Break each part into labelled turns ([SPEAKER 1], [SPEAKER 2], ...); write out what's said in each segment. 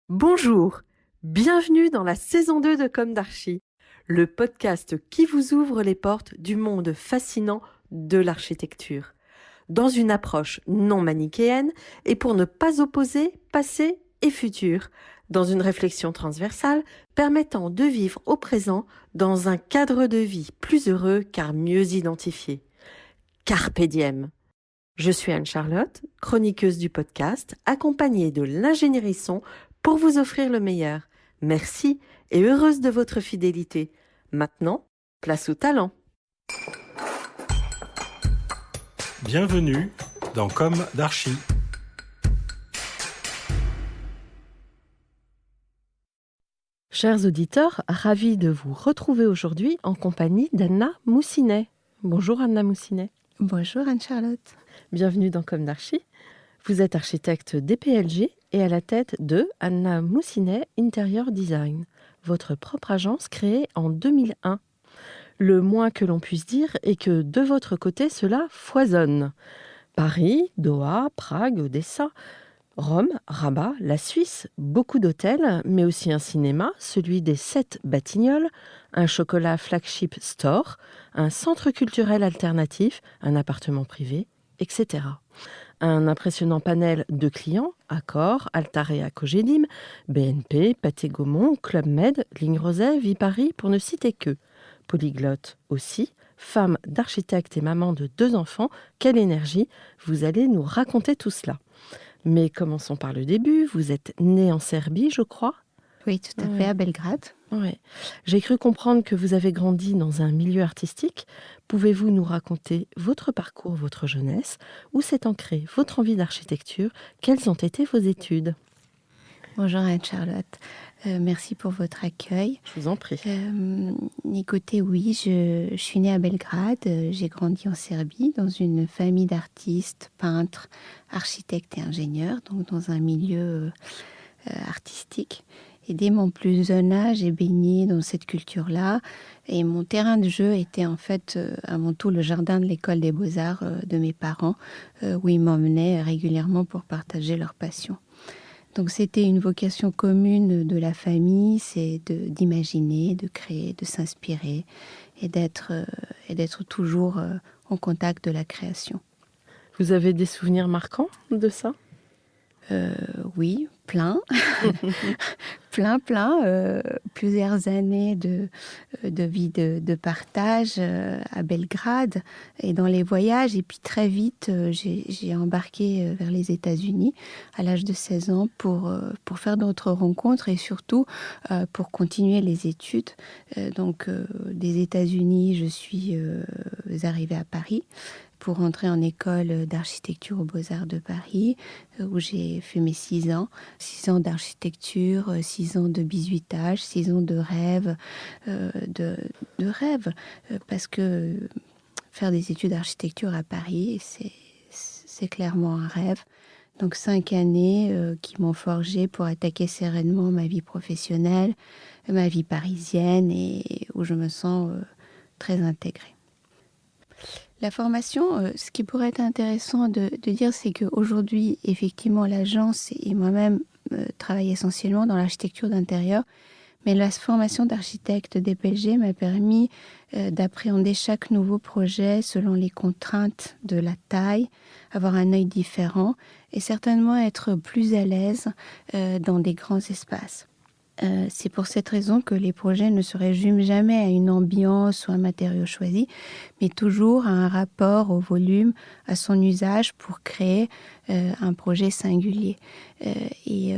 [SPEAKER 1] Bonjour, bienvenue dans la saison 2 de Comme d'Archi, le podcast qui vous ouvre les portes du monde fascinant de l'architecture, dans une approche non manichéenne et pour ne pas opposer passé et futur, dans une réflexion transversale permettant de vivre au présent dans un cadre de vie plus heureux car mieux identifié. Carpe diem. Je suis Anne-Charlotte, chroniqueuse du podcast, accompagnée de l'ingénierie son pour vous offrir le meilleur. Merci et heureuse de votre fidélité. Maintenant, place au talent.
[SPEAKER 2] Bienvenue dans Comme d'Archi.
[SPEAKER 1] Chers auditeurs, ravis de vous retrouver aujourd'hui en compagnie d'Anna Moussinet. Bonjour Anna Moussinet.
[SPEAKER 3] Bonjour Anne-Charlotte.
[SPEAKER 1] Bienvenue dans Comme d'Archi. Vous êtes architecte DPLG et à la tête de Anna Moussinet Interior Design, votre propre agence créée en 2001. Le moins que l'on puisse dire est que de votre côté, cela foisonne. Paris, Doha, Prague, Odessa, Rome, Rabat, la Suisse, beaucoup d'hôtels, mais aussi un cinéma, celui des 7 Batignolles, un chocolat flagship store, un centre culturel alternatif, un appartement privé, etc. Un impressionnant panel de clients, Accor, Altarea Cogedim, BNP, Pathé Gaumont, Club Med, Ligne Roset, Viparis, pour ne citer que. Polyglotte aussi, femme d'architecte et maman de 2 enfants, quelle énergie, vous allez nous raconter tout cela. Mais commençons par le début, vous êtes née en Serbie, je crois ?
[SPEAKER 3] Oui, tout à fait, à Belgrade.
[SPEAKER 1] Ouais. J'ai cru comprendre que vous avez grandi dans un milieu artistique. Pouvez-vous nous raconter votre parcours, votre jeunesse ? Où s'est ancrée votre envie d'architecture ? Quelles ont été vos études ?
[SPEAKER 3] Bonjour Anne-Charlotte. Merci pour votre accueil.
[SPEAKER 1] Je vous en prie.
[SPEAKER 3] Écoutez, oui, je suis née à Belgrade. J'ai grandi en Serbie dans une famille d'artistes, peintres, architectes et ingénieurs, donc dans un milieu artistique. Et dès mon plus jeune âge, j'ai baigné dans cette culture-là. Et mon terrain de jeu était en fait avant tout le jardin de l'école des beaux-arts de mes parents, où ils m'emmenaient régulièrement pour partager leur passion. Donc c'était une vocation commune de la famille, c'est d'imaginer, de créer, de s'inspirer et d'être toujours en contact de la création.
[SPEAKER 1] Vous avez des souvenirs marquants de ça ?
[SPEAKER 3] Oui, plein. plein. Plusieurs années de vie de partage à Belgrade et dans les voyages. Et puis très vite, j'ai embarqué vers les États-Unis à l'âge de 16 ans pour faire d'autres rencontres et surtout pour continuer les études. Donc des États-Unis, je suis arrivée à Paris pour entrer en école d'architecture aux Beaux-Arts de Paris, où j'ai fait mes 6 ans. 6 ans d'architecture, 6 ans de bizuitage, 6 ans de rêve, parce que faire des études d'architecture à Paris, c'est clairement un rêve. Donc 5 années qui m'ont forgé pour attaquer sereinement ma vie professionnelle, ma vie parisienne, et où je me sens très intégrée. La formation, ce qui pourrait être intéressant de dire, c'est qu'aujourd'hui, effectivement, l'agence et moi-même travaillent essentiellement dans l'architecture d'intérieur, mais la formation d'architecte DPLG m'a permis d'appréhender chaque nouveau projet selon les contraintes de la taille, avoir un œil différent et certainement être plus à l'aise dans des grands espaces. C'est pour cette raison que les projets ne se résument jamais à une ambiance ou un matériau choisi, mais toujours à un rapport au volume, à son usage pour créer un projet singulier. Et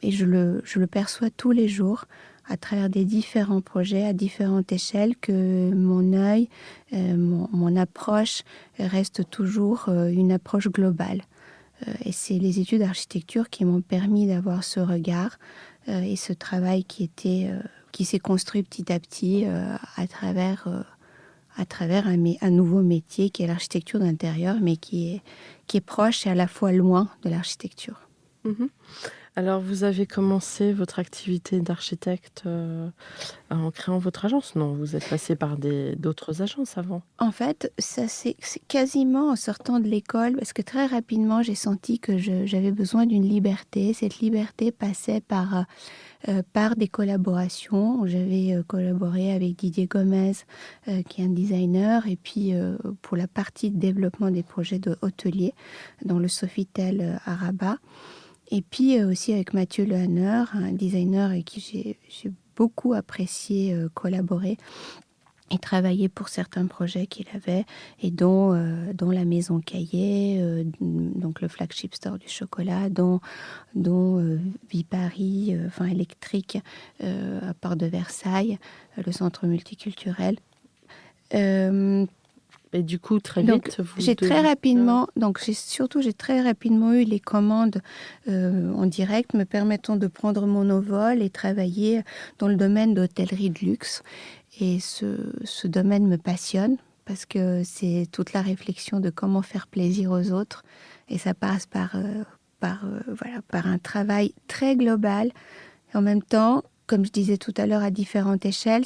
[SPEAKER 3] je le perçois tous les jours à travers des différents projets à différentes échelles, que mon œil, mon approche reste toujours une approche globale. Et c'est les études d'architecture qui m'ont permis d'avoir ce regard et ce travail qui s'est construit petit à petit à travers un nouveau métier qui est l'architecture d'intérieur, mais qui est proche et à la fois loin de l'architecture.
[SPEAKER 1] Mmh. Alors, vous avez commencé votre activité d'architecte en créant votre agence? Non, vous êtes passé par d'autres agences avant?
[SPEAKER 3] En fait, ça c'est quasiment en sortant de l'école, parce que très rapidement, j'ai senti que j'avais besoin d'une liberté. Cette liberté passait par des collaborations. J'avais collaboré avec Didier Gomez, qui est un designer, et puis pour la partie de développement des projets de hôteliers dans le Sofitel à Rabat. Et puis aussi avec Mathieu Lehanner, un designer avec qui j'ai beaucoup apprécié collaborer et travailler pour certains projets qu'il avait, et dont la Maison Caillet, donc le flagship store du chocolat, dont Viparis, enfin électrique, à Porte de Versailles, le centre multiculturel.
[SPEAKER 1] Et du coup, très
[SPEAKER 3] Donc,
[SPEAKER 1] vite, vous
[SPEAKER 3] j'ai très
[SPEAKER 1] deviez...
[SPEAKER 3] rapidement eu les commandes en direct me permettant de prendre mon envol et travailler dans le domaine d'hôtellerie de luxe. Et ce domaine me passionne parce que c'est toute la réflexion de comment faire plaisir aux autres. Et ça passe par un travail très global. Et en même temps, comme je disais tout à l'heure, à différentes échelles,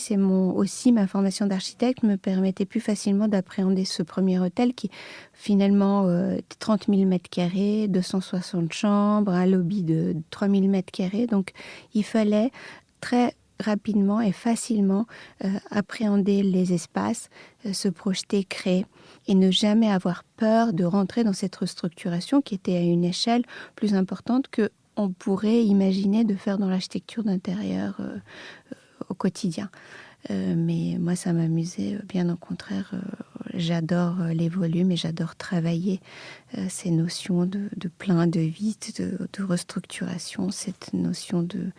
[SPEAKER 3] aussi ma formation d'architecte me permettait plus facilement d'appréhender ce premier hôtel qui, finalement, 30 000 mètres carrés, 260 chambres, un lobby de 3 000 mètres carrés. Donc, il fallait très rapidement et facilement appréhender les espaces, se projeter, créer, et ne jamais avoir peur de rentrer dans cette restructuration qui était à une échelle plus importante que on pourrait imaginer de faire dans l'architecture d'intérieur au quotidien. Mais moi, ça m'amusait, bien au contraire. J'adore les volumes et j'adore travailler ces notions de plein, de vide, de restructuration, cette notion de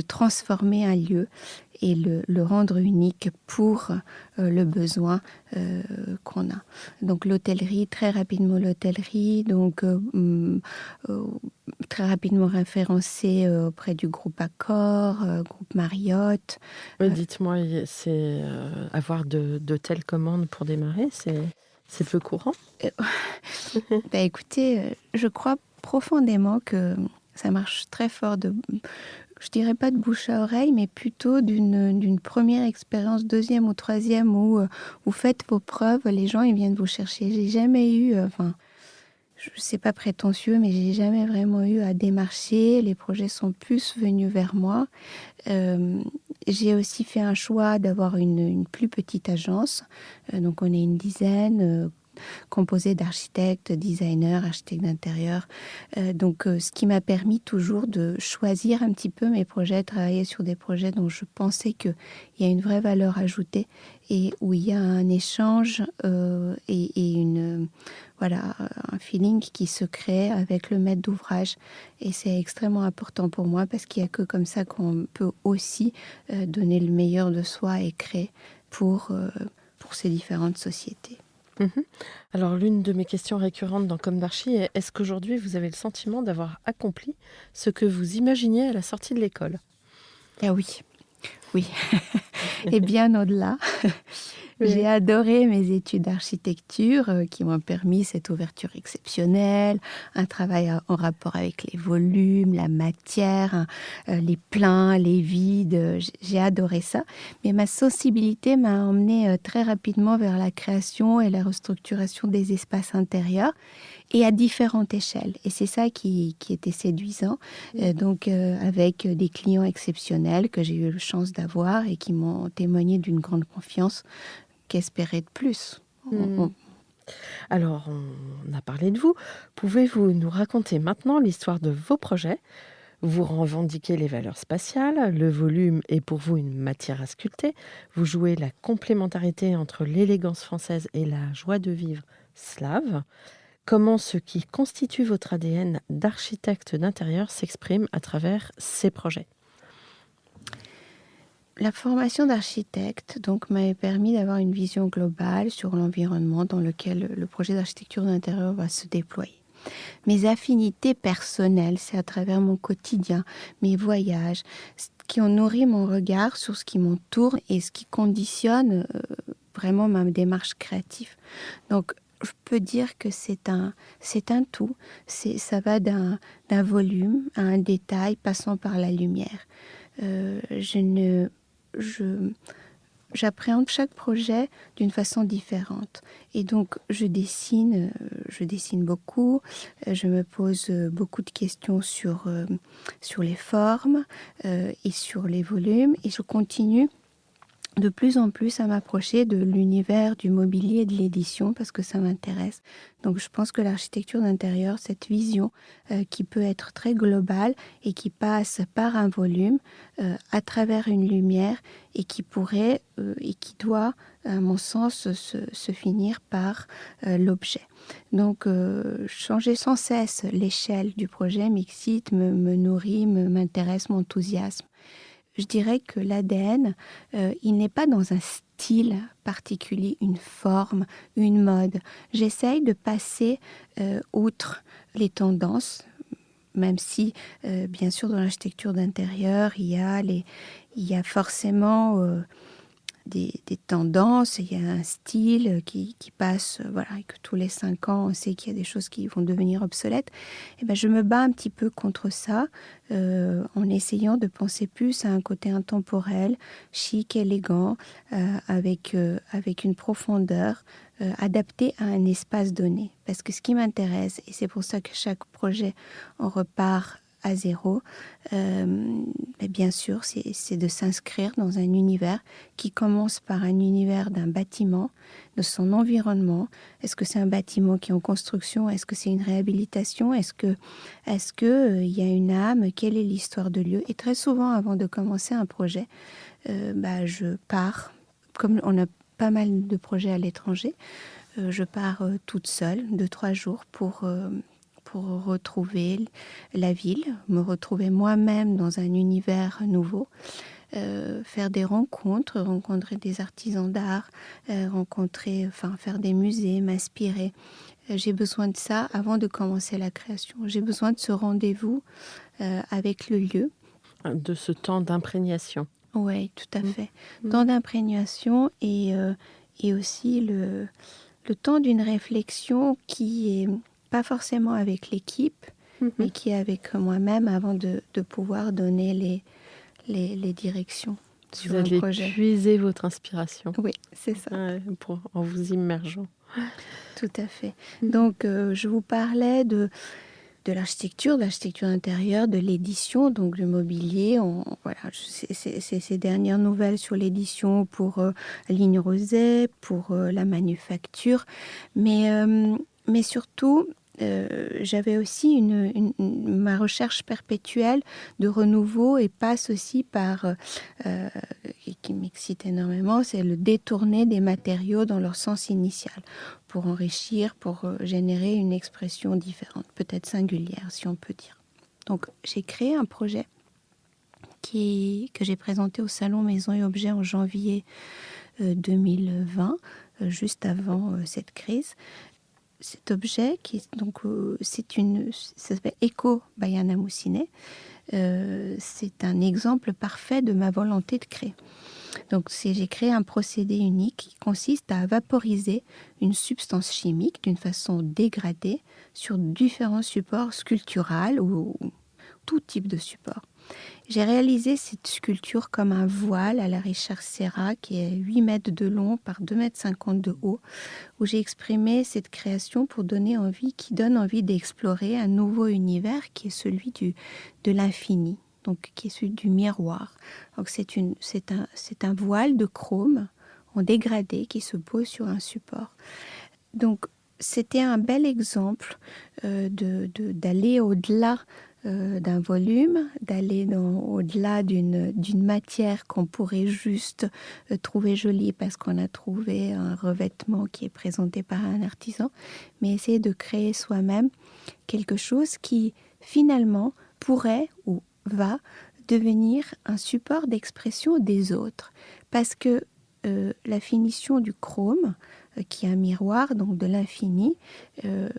[SPEAKER 3] transformer un lieu et le rendre unique pour le besoin qu'on a. Donc l'hôtellerie, très rapidement donc très rapidement référencée auprès du groupe Accor, groupe Marriott.
[SPEAKER 1] Dites-moi, c'est avoir de telles commandes pour démarrer, c'est peu courant?
[SPEAKER 3] Écoutez, je crois profondément que ça marche très fort je dirais pas de bouche à oreille, mais plutôt d'une première expérience, deuxième ou troisième, où vous faites vos preuves, les gens ils viennent vous chercher. J'ai jamais eu, c'est pas prétentieux, mais j'ai jamais vraiment eu à démarcher. Les projets sont plus venus vers moi. J'ai aussi fait un choix d'avoir une plus petite agence. Donc on est une dizaine, composée d'architectes, designers, architectes d'intérieur. Ce qui m'a permis toujours de choisir un petit peu mes projets, travailler sur des projets dont je pensais qu'il y a une vraie valeur ajoutée et où il y a un échange et un feeling qui se crée avec le maître d'ouvrage. Et c'est extrêmement important pour moi parce qu'il n'y a que comme ça qu'on peut aussi donner le meilleur de soi et créer pour ces différentes sociétés.
[SPEAKER 1] Alors, l'une de mes questions récurrentes dans Comme d'Archi est: est-ce qu'aujourd'hui vous avez le sentiment d'avoir accompli ce que vous imaginiez à la sortie de l'école?
[SPEAKER 3] Ah oui, oui. Et bien au-delà.
[SPEAKER 1] Oui.
[SPEAKER 3] J'ai adoré mes études d'architecture qui m'ont permis cette ouverture exceptionnelle, un travail en rapport avec les volumes, la matière, les pleins, les vides. J'ai adoré ça. Mais ma sensibilité m'a emmenée très rapidement vers la création et la restructuration des espaces intérieurs et à différentes échelles. Et c'est ça qui était séduisant. Avec des clients exceptionnels que j'ai eu la chance d'avoir et qui m'ont témoigné d'une grande confiance. Qu'espérer de plus?
[SPEAKER 1] Alors, on a parlé de vous. Pouvez-vous nous raconter maintenant l'histoire de vos projets? Vous revendiquez les valeurs spatiales, le volume est pour vous une matière à sculpter, vous jouez la complémentarité entre l'élégance française et la joie de vivre slave. Comment ce qui constitue votre ADN d'architecte d'intérieur s'exprime à travers ces projets?
[SPEAKER 3] La formation d'architecte m'avait permis d'avoir une vision globale sur l'environnement dans lequel le projet d'architecture d'intérieur va se déployer. Mes affinités personnelles, c'est à travers mon quotidien, mes voyages, qui ont nourri mon regard sur ce qui m'entoure et ce qui conditionne vraiment ma démarche créative. Donc, je peux dire que c'est un tout. Ça va d'un volume à un détail passant par la lumière. J'appréhende chaque projet d'une façon différente. Et donc, je dessine beaucoup. Je me pose beaucoup de questions sur les formes et sur les volumes. Et je continue de plus en plus à m'approcher de l'univers du mobilier et de l'édition parce que ça m'intéresse. Donc je pense que l'architecture d'intérieur, cette vision qui peut être très globale et qui passe par un volume à travers une lumière et qui pourrait et qui doit, à mon sens, se finir par l'objet. Donc changer sans cesse l'échelle du projet m'excite, me nourrit, m'intéresse, m'enthousiasme. Je dirais que l'ADN, il n'est pas dans un style particulier, une forme, une mode. J'essaye de passer outre les tendances, même si, bien sûr, dans l'architecture d'intérieur, il y a forcément des tendances, il y a un style qui passe, voilà, et que tous les 5 ans, on sait qu'il y a des choses qui vont devenir obsolètes. Et ben, je me bats un petit peu contre ça, en essayant de penser plus à un côté intemporel, chic, élégant, avec une profondeur adaptée à un espace donné. Parce que ce qui m'intéresse, et c'est pour ça que chaque projet, on repart à zéro, mais bien sûr, c'est de s'inscrire dans un univers qui commence par un univers d'un bâtiment, de son environnement. Est-ce que c'est un bâtiment qui est en construction? Est-ce que c'est une réhabilitation? Est-ce que y a une âme? Quelle est l'histoire de lieu? Et très souvent, avant de commencer un projet, je pars, comme on a pas mal de projets à l'étranger, je pars toute seule, 2-3 jours pour retrouver la ville, me retrouver moi-même dans un univers nouveau, faire des rencontrer des artisans d'art, faire des musées, m'inspirer. J'ai besoin de ça avant de commencer la création. J'ai besoin de ce rendez-vous avec le lieu.
[SPEAKER 1] De ce temps d'imprégnation.
[SPEAKER 3] Oui, tout à fait. Temps d'imprégnation et aussi le temps d'une réflexion qui est pas forcément avec l'équipe, mais qui est avec moi-même avant de pouvoir donner les directions sur un projet.
[SPEAKER 1] Vous allez puiser votre inspiration.
[SPEAKER 3] Oui, c'est ça.
[SPEAKER 1] En vous immergeant.
[SPEAKER 3] Tout à fait. Donc, je vous parlais de l'architecture, de l'architecture intérieure, de l'édition, donc du mobilier. Voilà, c'est ces dernières nouvelles sur l'édition pour Ligne Roset, pour la manufacture. Mais surtout, j'avais aussi ma recherche perpétuelle de renouveau et passe aussi par, et qui m'excite énormément, c'est le détourner des matériaux dans leur sens initial, pour enrichir, pour générer une expression différente, peut-être singulière si on peut dire. Donc j'ai créé un projet que j'ai présenté au Salon Maison et Objets en janvier 2020, juste avant cette crise. Cet objet, ça s'appelle Eco by Anna Moussinet, c'est un exemple parfait de ma volonté de créer. Donc, j'ai créé un procédé unique qui consiste à vaporiser une substance chimique d'une façon dégradée sur différents supports sculpturaux ou tout type de support. J'ai réalisé cette sculpture comme un voile à la Richard Serra qui est 8 mètres de long par 2,50 m de haut, où j'ai exprimé cette création pour qui donne envie d'explorer un nouveau univers qui est celui de l'infini, donc qui est celui du miroir. Donc c'est un voile de chrome en dégradé qui se pose sur un support. Donc c'était un bel exemple d'aller au-delà d'un volume, d'aller au-delà d'une matière qu'on pourrait juste trouver jolie parce qu'on a trouvé un revêtement qui est présenté par un artisan, mais essayer de créer soi-même quelque chose qui finalement pourrait ou va devenir un support d'expression des autres. Parce que la finition du chrome, qui est un miroir, donc de l'infini,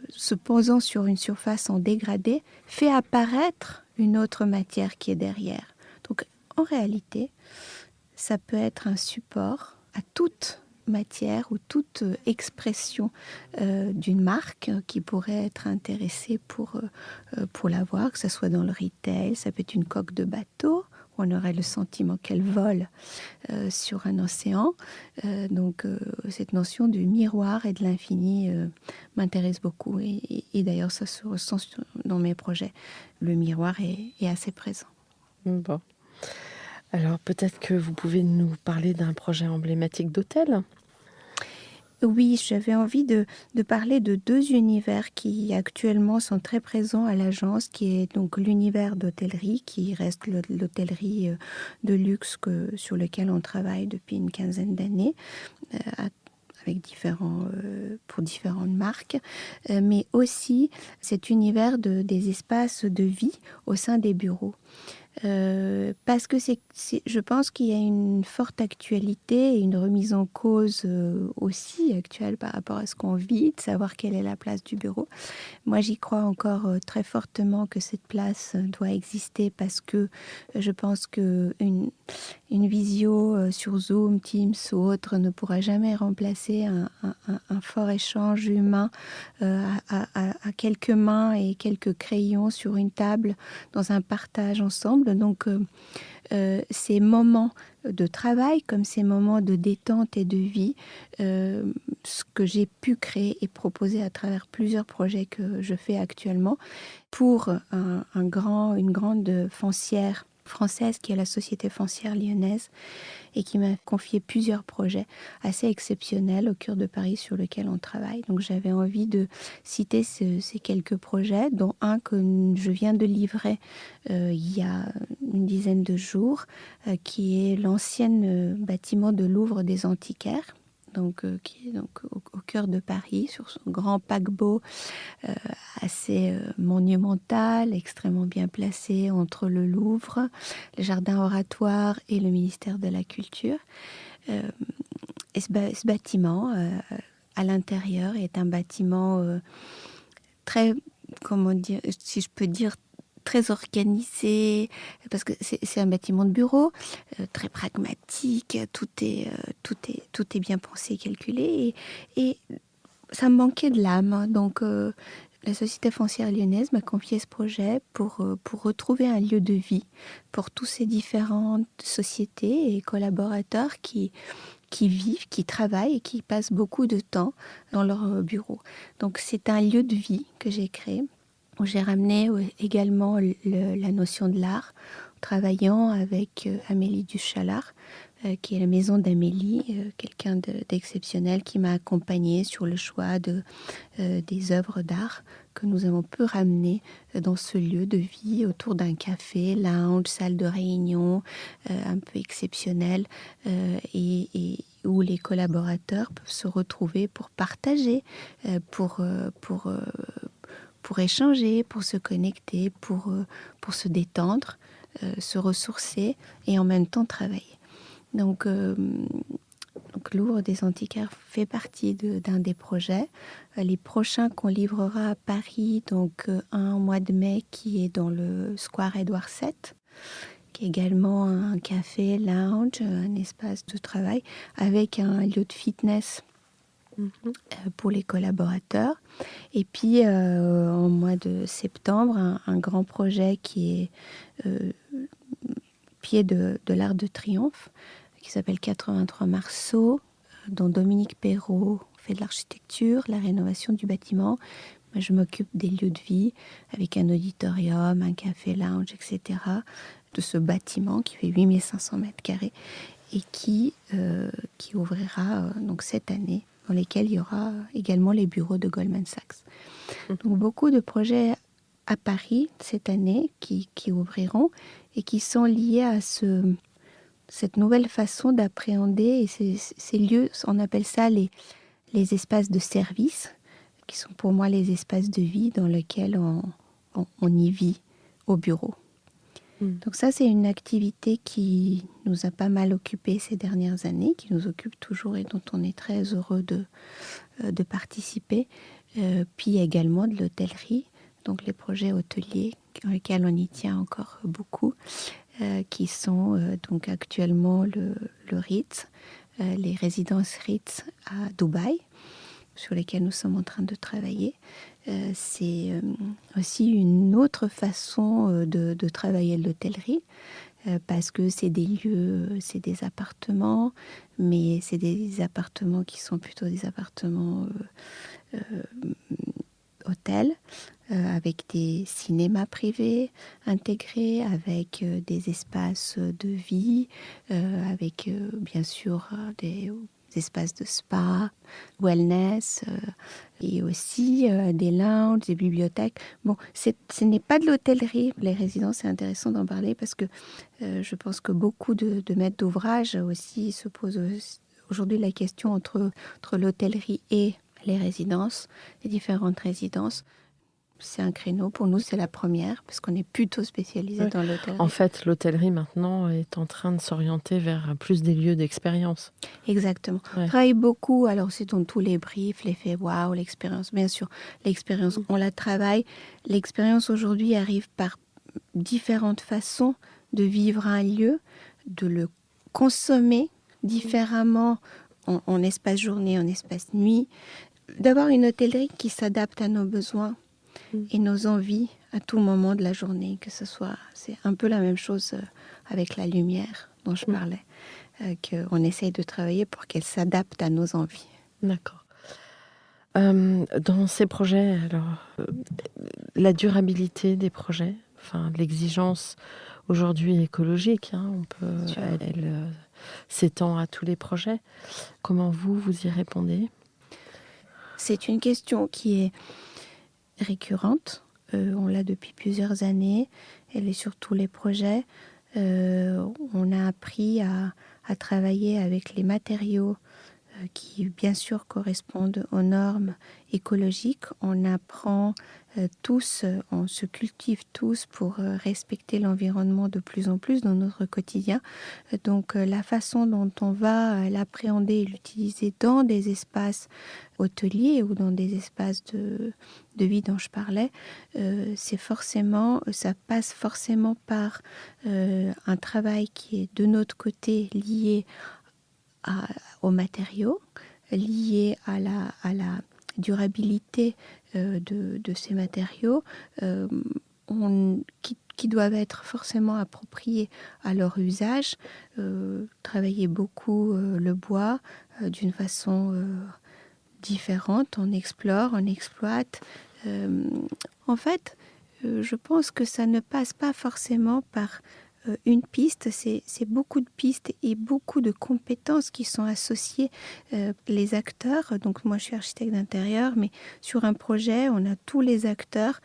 [SPEAKER 3] se posant sur une surface en dégradé, fait apparaître une autre matière qui est derrière. Donc, en réalité, ça peut être un support à toutes matière ou toute expression d'une marque qui pourrait être intéressée pour l'avoir, que ce soit dans le retail, ça peut être une coque de bateau, où on aurait le sentiment qu'elle vole sur un océan. Donc cette notion du miroir et de l'infini m'intéresse beaucoup. Et d'ailleurs, ça se ressent dans mes projets. Le miroir est assez présent.
[SPEAKER 1] Bon. Alors peut-être que vous pouvez nous parler d'un projet emblématique d'hôtel ?
[SPEAKER 3] Oui, j'avais envie de parler de deux univers qui actuellement sont très présents à l'agence, qui est donc l'univers d'hôtellerie, qui reste l'hôtellerie de luxe sur lequel on travaille depuis une quinzaine d'années, avec pour différentes marques, mais aussi cet univers des espaces de vie au sein des bureaux. Parce que je pense qu'il y a une forte actualité et une remise en cause aussi actuelle par rapport à ce qu'on vit, de savoir quelle est la place du bureau. Moi, j'y crois encore très fortement que cette place doit exister parce que je pense qu'une visio sur Zoom, Teams ou autre ne pourra jamais remplacer un fort échange humain à quelques mains et quelques crayons sur une table dans un partage ensemble. Donc, ces moments de travail comme ces moments de détente et de vie, ce que j'ai pu créer et proposer à travers plusieurs projets que je fais actuellement pour une grande foncière française qui est la Société foncière lyonnaise et qui m'a confié plusieurs projets assez exceptionnels au cœur de Paris sur lesquels on travaille. Donc j'avais envie de citer ces quelques projets, dont un que je viens de livrer il y a une dizaine de jours, qui est l'ancien bâtiment de Louvre des Antiquaires. Donc, qui est donc au cœur de Paris, sur son grand paquebot assez monumental, extrêmement bien placé entre le Louvre, le jardin oratoire et le ministère de la Culture. Et ce bâtiment, à l'intérieur, est un bâtiment très, comment dire, si je peux dire, très organisé, parce que c'est un bâtiment de bureau, très pragmatique, tout est bien pensé, calculé, et ça me manquait de l'âme. Donc, la Société foncière lyonnaise m'a confié ce projet pour retrouver un lieu de vie pour tous ces différentes sociétés et collaborateurs qui vivent, qui travaillent et qui passent beaucoup de temps dans leur bureau. Donc, c'est un lieu de vie que j'ai créé, où j'ai ramené également la notion de l'art, travaillant avec Amélie Duchalard, qui est la maison d'Amélie, quelqu'un d'exceptionnel qui m'a accompagnée sur le choix des œuvres d'art que nous avons pu ramener dans ce lieu de vie autour d'un café, lounge, salle de réunion un peu exceptionnelle et où les collaborateurs peuvent se retrouver pour partager, pour échanger, pour se connecter, pour se détendre, se ressourcer et en même temps travailler. Donc Louvre des Antiquaires fait partie d'un des projets. Les prochains qu'on livrera à Paris, donc un au mois de mai qui est dans le Square Édouard VII, qui est également un café, lounge, un espace de travail avec un lieu de fitness pour les collaborateurs. Et puis, au mois de septembre, un grand projet qui est pied de l'Arc de Triomphe, qui s'appelle 83 Marceau, dont Dominique Perrault fait de l'architecture, la rénovation du bâtiment. Moi, je m'occupe des lieux de vie, avec un auditorium, un café lounge, etc., de ce bâtiment qui fait 8500 mètres carrés et qui ouvrira donc cette année, dans lesquels il y aura également les bureaux de Goldman Sachs. Donc beaucoup de projets à Paris cette année qui ouvriront et qui sont liés à cette nouvelle façon d'appréhender ces lieux. On appelle ça les espaces de service, qui sont pour moi les espaces de vie dans lesquels on y vit au bureau. Donc ça, c'est une activité qui nous a pas mal occupés ces dernières années, qui nous occupe toujours et dont on est très heureux de participer. Puis également de l'hôtellerie, donc les projets hôteliers dans lesquels on y tient encore beaucoup, qui sont donc actuellement le Ritz, les résidences Ritz à Dubaï, sur lesquelles nous sommes en train de travailler. C'est aussi une autre façon de travailler l'hôtellerie, parce que c'est des lieux, c'est des appartements, mais c'est des appartements qui sont plutôt des appartements hôtels, avec des cinémas privés intégrés, avec des espaces de vie, avec bien sûr des espaces de spa, wellness, et aussi des lounges, des bibliothèques. Bon, ce n'est pas de l'hôtellerie. Les résidences, c'est intéressant d'en parler parce que je pense que beaucoup de maîtres d'ouvrage aussi se posent aujourd'hui la question entre l'hôtellerie et les résidences, les différentes résidences. C'est un créneau. Pour nous, c'est la première, parce qu'on est plutôt spécialisé dans l'hôtellerie.
[SPEAKER 1] En fait, l'hôtellerie, maintenant, est en train de s'orienter vers plus des lieux d'expérience.
[SPEAKER 3] Exactement.
[SPEAKER 1] Ouais.
[SPEAKER 3] On travaille beaucoup, alors c'est dans tous les briefs, l'effet waouh, l'expérience. Bien sûr, l'expérience, on la travaille. L'expérience, aujourd'hui, arrive par différentes façons de vivre un lieu, de le consommer différemment en espace journée, en espace nuit. D'avoir une hôtellerie qui s'adapte à nos besoins et nos envies à tout moment de la journée, que ce soit, c'est un peu la même chose avec la lumière dont je parlais, qu'on essaye de travailler pour qu'elle s'adapte à nos envies.
[SPEAKER 1] D'accord. Dans ces projets, alors, la durabilité des projets, enfin l'exigence aujourd'hui écologique, on peut, elle s'étend à tous les projets. Comment vous y répondez ?
[SPEAKER 3] C'est une question qui est récurrente. On l'a depuis plusieurs années. Elle est sur tous les projets. On a appris à travailler avec les matériaux qui, bien sûr, correspondent aux normes écologiques. On apprend tous, on se cultive tous pour respecter l'environnement de plus en plus dans notre quotidien. Donc, la façon dont on va l'appréhender et l'utiliser dans des espaces hôteliers ou dans des espaces de vie dont je parlais, ça passe forcément par un travail qui est de notre côté lié aux matériaux, liés à la durabilité de ces matériaux, qui doivent être forcément appropriés à leur usage. Travailler beaucoup le bois d'une façon différente, on explore, on exploite. En fait, je pense que ça ne passe pas forcément par une piste, c'est beaucoup de pistes et beaucoup de compétences qui sont associées. Les acteurs, donc moi je suis architecte d'intérieur, mais sur un projet, on a tous les acteurs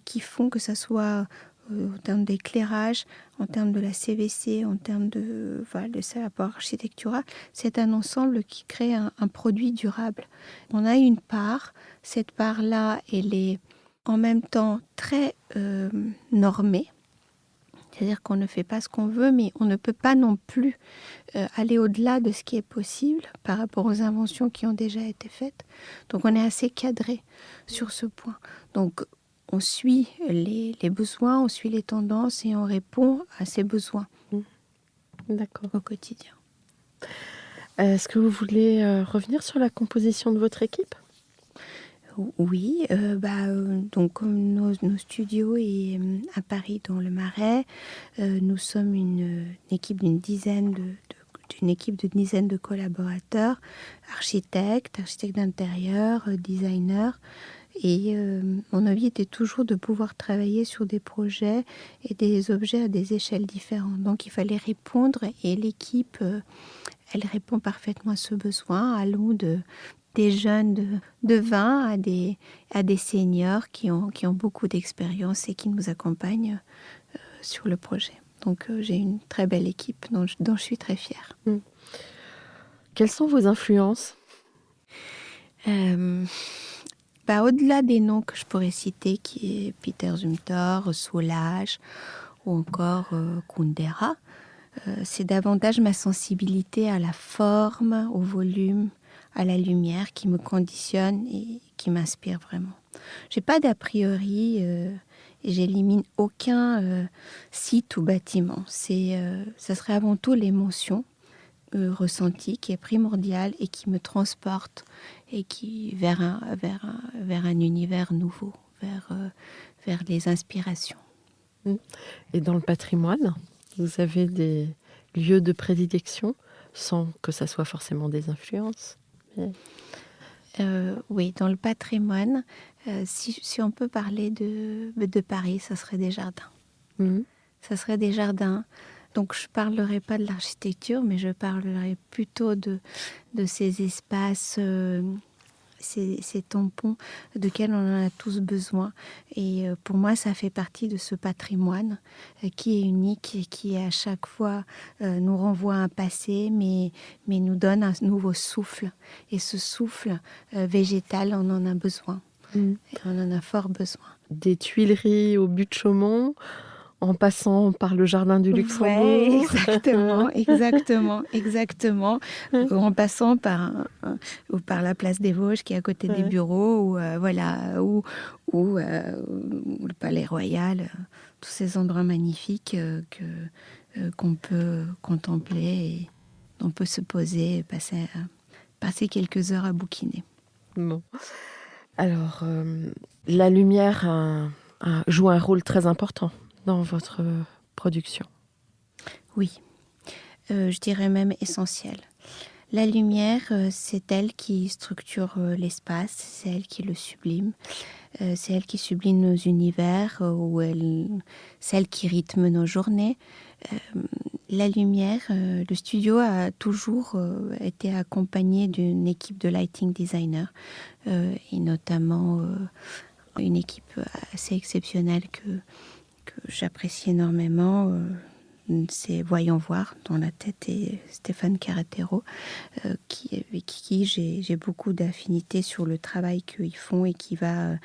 [SPEAKER 3] qui font que ça soit en termes d'éclairage, en termes de la CVC, en termes de ce rapport architectural. C'est un ensemble qui crée un produit durable. On a une part, cette part-là, elle est en même temps très normée. C'est-à-dire qu'on ne fait pas ce qu'on veut, mais on ne peut pas non plus aller au-delà de ce qui est possible par rapport aux inventions qui ont déjà été faites. Donc on est assez cadré sur ce point. Donc on suit les besoins, on suit les tendances et on répond à ces besoins.
[SPEAKER 1] D'accord.
[SPEAKER 3] Au quotidien.
[SPEAKER 1] Est-ce que vous voulez revenir sur la composition de votre équipe ?
[SPEAKER 3] Oui, donc comme nos studios est à Paris dans le Marais, nous sommes une équipe d'une dizaine de collaborateurs, architectes d'intérieur, designers. Et mon envie était toujours de pouvoir travailler sur des projets et des objets à des échelles différentes. Donc il fallait répondre et l'équipe, elle répond parfaitement à ce besoin, allant des jeunes de 20 à des seniors qui ont beaucoup d'expérience et qui nous accompagnent sur le projet. Donc j'ai une très belle équipe dont je suis très fière.
[SPEAKER 1] Quelles sont vos influences ?
[SPEAKER 3] Au-delà des noms que je pourrais citer, qui est Peter Zumthor, Soulages ou encore Kundera, c'est davantage ma sensibilité à la forme, au volume, à la lumière qui me conditionne et qui m'inspire vraiment. J'ai pas d'a priori et j'élimine aucun site ou bâtiment. Ça serait avant tout l'émotion ressenti, qui est primordial et qui me transporte et qui vers un univers nouveau, vers les inspirations.
[SPEAKER 1] Et dans le patrimoine, vous avez des lieux de prédilection, sans que ça soit forcément des influences? Mais...
[SPEAKER 3] Oui, dans le patrimoine, si on peut parler de Paris, ça serait des jardins. Ça serait des jardins. Donc je ne parlerai pas de l'architecture, mais je parlerai plutôt de ces espaces, ces tampons desquels on en a tous besoin. Et pour moi, ça fait partie de ce patrimoine qui est unique et qui à chaque fois nous renvoie à un passé, mais nous donne un nouveau souffle. Et ce souffle végétal, on en a besoin. Et on en a fort besoin.
[SPEAKER 1] Des Tuileries au but de Chaumont, en passant par le jardin du Luxembourg.
[SPEAKER 3] Ouais, exactement. En passant par la place des Vosges qui est à côté des bureaux, ou le Palais Royal, tous ces endroits magnifiques qu'on peut contempler et on peut se poser et passer quelques heures à bouquiner.
[SPEAKER 1] Bon. Alors, la lumière joue un rôle très important dans votre production.
[SPEAKER 3] Oui, je dirais même essentiel. La lumière, c'est elle qui structure l'espace, c'est elle qui le sublime, c'est elle qui sublime nos univers, c'est elle qui rythme nos journées. La lumière, le studio a toujours été accompagné d'une équipe de lighting designer, et notamment une équipe assez exceptionnelle que j'apprécie énormément. C'est Voyons Voir, dont la tête est Stéphane Caratero, avec qui j'ai beaucoup d'affinités sur le travail qu'ils font et qui va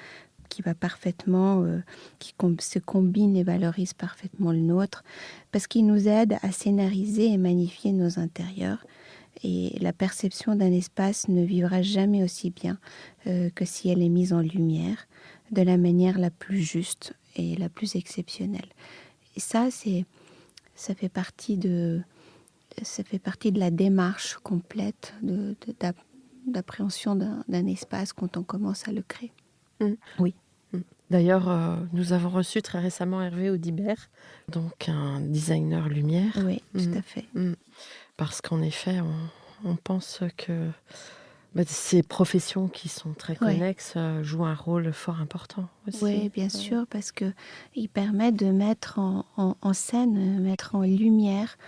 [SPEAKER 3] parfaitement, se combine et valorise parfaitement le nôtre, parce qu'il nous aide à scénariser et magnifier nos intérieurs. Et la perception d'un espace ne vivra jamais aussi bien que si elle est mise en lumière, de la manière la plus juste et la plus exceptionnelle. Et ça fait partie de la démarche complète d'appréhension d'un espace quand on commence à le créer. Oui.
[SPEAKER 1] D'ailleurs, nous avons reçu très récemment Hervé Audibert, donc un designer lumière.
[SPEAKER 3] Oui, tout à fait.
[SPEAKER 1] Parce qu'en effet, on pense que ces professions qui sont très connexes jouent un rôle fort important aussi.
[SPEAKER 3] Oui, bien sûr, parce qu'il permet de mettre en scène, mettre en lumière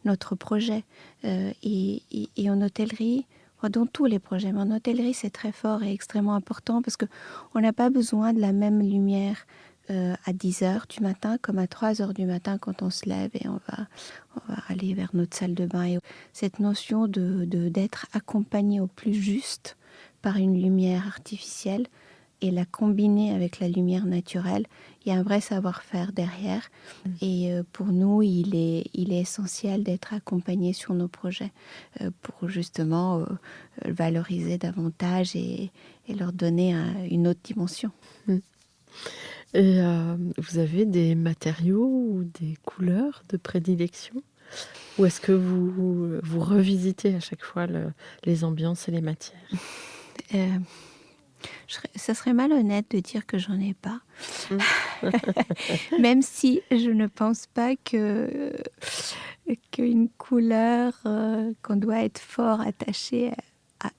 [SPEAKER 3] notre projet. Et en hôtellerie, dans tous les projets, mais en hôtellerie, c'est très fort et extrêmement important parce qu'on n'a pas besoin de la même lumière à 10h du matin comme à 3h du matin quand on se lève et on va aller vers notre salle de bain. Et cette notion d'être accompagné au plus juste par une lumière artificielle et la combiner avec la lumière naturelle, il y a un vrai savoir-faire derrière. Et pour nous, il est essentiel d'être accompagné sur nos projets pour justement valoriser davantage et leur donner une autre dimension.
[SPEAKER 1] Et vous avez des matériaux ou des couleurs de prédilection? Ou est-ce que vous revisitez à chaque fois les ambiances et les matières?
[SPEAKER 3] Ça serait malhonnête de dire que j'en ai pas. Même si je ne pense pas qu'une couleur qu'on doit être fort attaché à.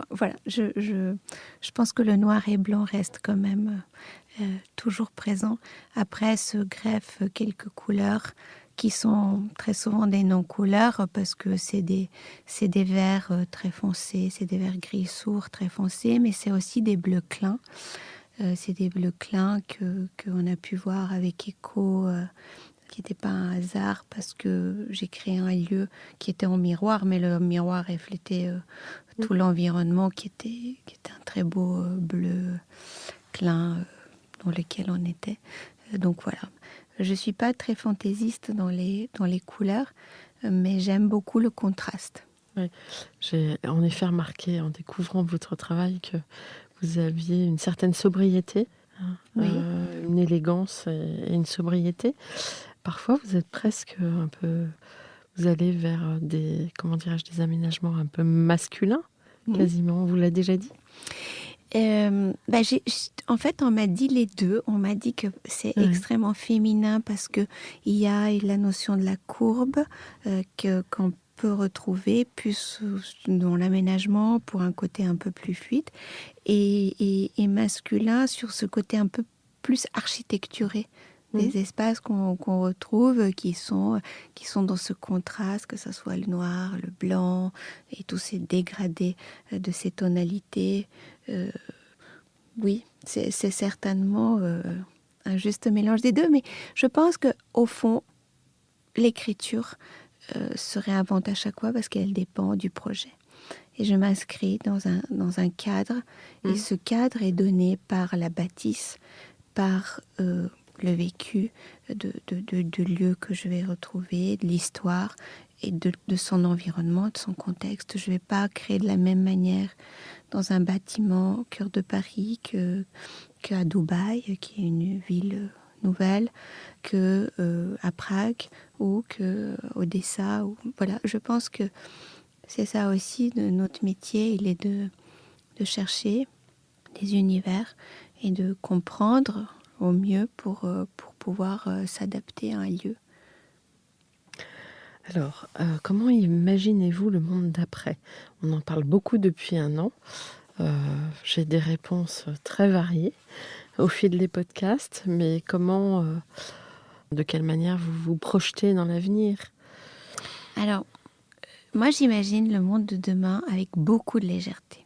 [SPEAKER 3] Voilà, je pense que le noir et blanc reste quand même toujours présent. Après se greffent quelques couleurs qui sont très souvent des non-couleurs parce que c'est des verts très foncés, c'est des verts gris sourds très foncés, mais c'est aussi des bleus clins. C'est des bleus clins qu'on a pu voir avec Eco, qui n'était pas un hasard parce que j'ai créé un lieu qui était en miroir, mais le miroir reflétait tout l'environnement qui était un très beau bleu clin dans lequel on était. Donc voilà. Je ne suis pas très fantaisiste dans les couleurs, mais j'aime beaucoup le contraste.
[SPEAKER 1] Oui. J'ai en effet remarqué en découvrant votre travail que vous aviez une certaine sobriété, une élégance et une sobriété. Parfois, vous êtes presque un peu Vous allez vers comment dirais-je, des aménagements un peu masculins, quasiment. On vous l'a déjà dit?
[SPEAKER 3] En fait, on m'a dit les deux. On m'a dit que c'est extrêmement féminin parce que il y a la notion de la courbe qu'on peut retrouver plus dans l'aménagement pour un côté un peu plus fluide et masculin sur ce côté un peu plus architecturé. Des espaces qu'on retrouve qui sont dans ce contraste, que ce soit le noir, le blanc et tous ces dégradés de ces tonalités. Oui, c'est certainement un juste mélange des deux, mais je pense qu'au fond, l'écriture se réinvente à chaque fois parce qu'elle dépend du projet. Et je m'inscris dans un cadre, et ce cadre est donné par la bâtisse, par le vécu de lieux que je vais retrouver, de l'histoire et de son environnement, de son contexte. Je ne vais pas créer de la même manière dans un bâtiment au cœur de Paris qu'à Dubaï, qui est une ville nouvelle, qu'à Prague ou qu'à Odessa. Voilà, je pense que c'est ça aussi de notre métier, il est de chercher des univers et de comprendre au mieux pour pouvoir s'adapter à un lieu.
[SPEAKER 1] Alors, comment imaginez-vous le monde d'après? On en parle beaucoup depuis un an. J'ai des réponses très variées au fil des podcasts, mais de quelle manière vous vous projetez dans l'avenir?
[SPEAKER 3] Alors, moi j'imagine le monde de demain avec beaucoup de légèreté.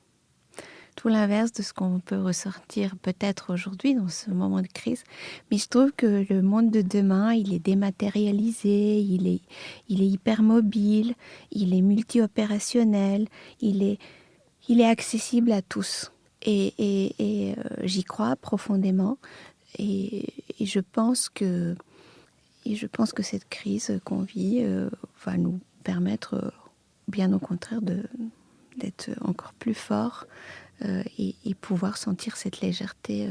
[SPEAKER 3] Tout l'inverse de ce qu'on peut ressortir peut-être aujourd'hui dans ce moment de crise. Mais je trouve que le monde de demain, il est dématérialisé, il est hyper mobile, il est multi-opérationnel, il est accessible à tous. Et j'y crois profondément. Et je pense que cette crise qu'on vit va nous permettre, bien au contraire, d'être encore plus forts et pouvoir sentir cette légèreté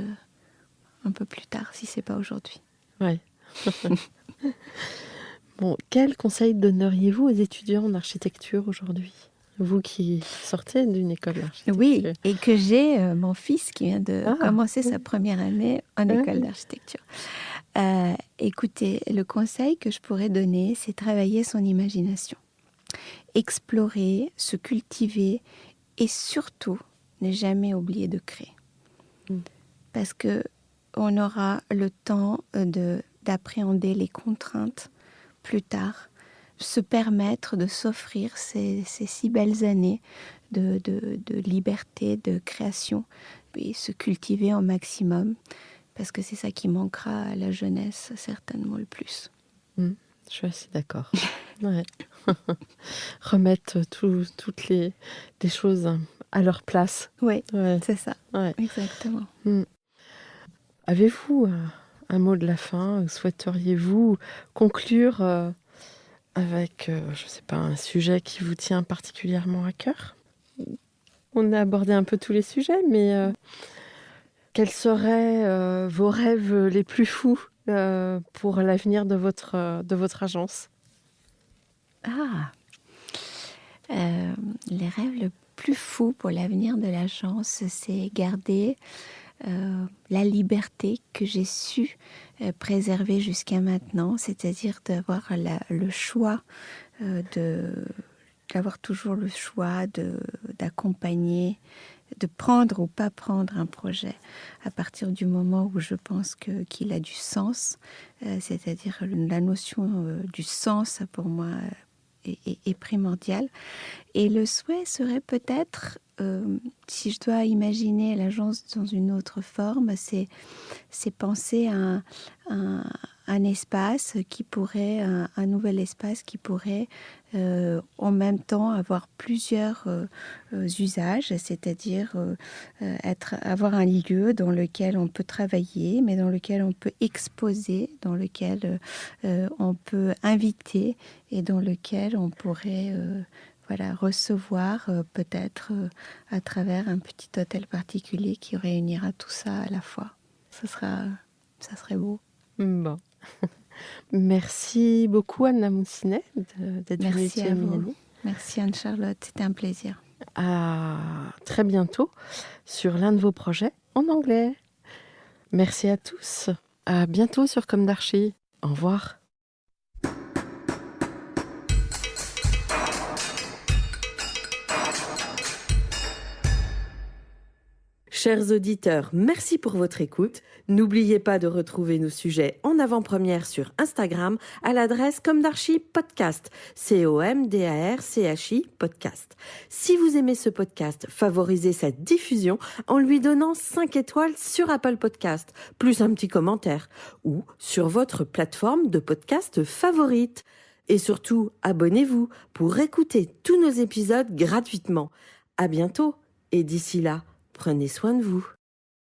[SPEAKER 3] un peu plus tard, si c'est pas aujourd'hui.
[SPEAKER 1] Ouais. Bon, quel conseil donneriez-vous aux étudiants en architecture aujourd'hui? Vous qui sortez d'une école d'architecture.
[SPEAKER 3] Oui, et que j'ai mon fils qui vient de commencer sa première année en école d'architecture. Écoutez, le conseil que je pourrais donner, c'est travailler son imagination. Explorer, se cultiver et surtout ne jamais oublier de créer. Parce que on aura le temps d'appréhender les contraintes plus tard, se permettre de s'offrir ces 6 belles années de liberté, de création, et se cultiver au maximum, parce que c'est ça qui manquera à la jeunesse certainement le plus.
[SPEAKER 1] Je suis assez d'accord. Ouais. Remettre toutes les choses à leur place.
[SPEAKER 3] Oui, c'est ça. Ouais. Exactement.
[SPEAKER 1] Avez-vous un mot de la fin? Souhaiteriez-vous conclure avec, je ne sais pas, un sujet qui vous tient particulièrement à cœur? On a abordé un peu tous les sujets, mais quels seraient vos rêves les plus fous pour l'avenir de votre agence?
[SPEAKER 3] Les rêves le plus fous pour l'avenir de l'agence, c'est garder la liberté que j'ai su préserver jusqu'à maintenant, c'est-à-dire d'avoir le choix, d'avoir toujours le choix d'accompagner, de prendre ou pas prendre un projet à partir du moment où je pense qu'il a du sens, c'est-à-dire la notion du sens pour moi est primordiale. Et le souhait serait peut-être, si je dois imaginer l'agence dans une autre forme, c'est penser à un espace qui pourrait, un nouvel espace qui pourrait en même temps avoir plusieurs usages, c'est-à-dire avoir un lieu dans lequel on peut travailler, mais dans lequel on peut exposer, dans lequel on peut inviter et dans lequel on pourrait recevoir peut-être à travers un petit hôtel particulier qui réunira tout ça à la fois. Ça serait beau.
[SPEAKER 1] Bon. Merci beaucoup Anna Moussinet d'être venue
[SPEAKER 3] Merci
[SPEAKER 1] ici
[SPEAKER 3] à
[SPEAKER 1] à
[SPEAKER 3] vous.
[SPEAKER 1] Miami.
[SPEAKER 3] Merci Anne-Charlotte, c'était un plaisir.
[SPEAKER 1] À très bientôt sur l'un de vos projets en anglais. Merci à tous. À bientôt sur Comme d'Archi. Au revoir. Chers auditeurs, merci pour votre écoute. N'oubliez pas de retrouver nos sujets en avant-première sur Instagram à l'adresse Comme d'Archi Podcast, COMDARCHI Podcast. Si vous aimez ce podcast, favorisez sa diffusion en lui donnant 5 étoiles sur Apple Podcast, plus un petit commentaire, ou sur votre plateforme de podcast favorite. Et surtout, abonnez-vous pour écouter tous nos épisodes gratuitement. À bientôt, et d'ici là, prenez soin de vous.